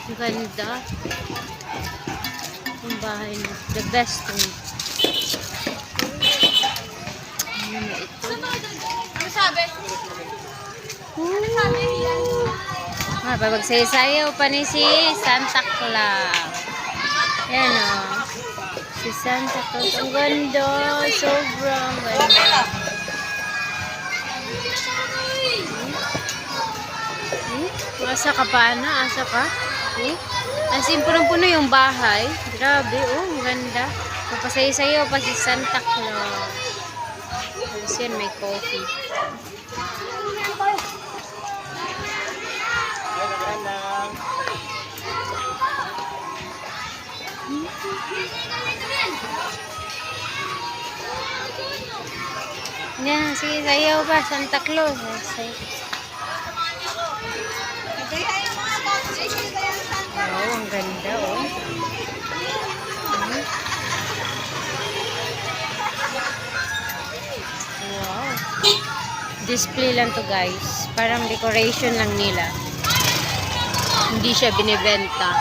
Ang ganda. Yung bahay na. The best one. Ano na ito? Ano sabi? Ano sabi? Pagsayaw pa ni si Santa Claus. Yan o. Si Santa Claus. Ang ganda. Sobrang ganda. Asa ka pa, Ana? Asa ka? As in, punong-puno yung bahay. Grabe, oh, ang ganda. Papasayaw-sayaw pa si Santa Claus. Tapos yan, may coffee. Yan, sige, sayaw pa, Santa Claus. Wow, ang ganda, oh. Wow. Display lang to, guys. Parang decoration lang nila. Hindi siya binibenta.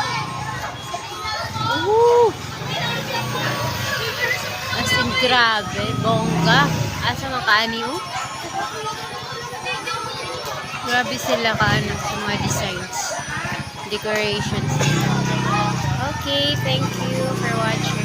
As in, grabe. Bongga. Asa makaani, oh. Grabe sila kaano sa mga designs. Decorations. Okay, thank you for watching.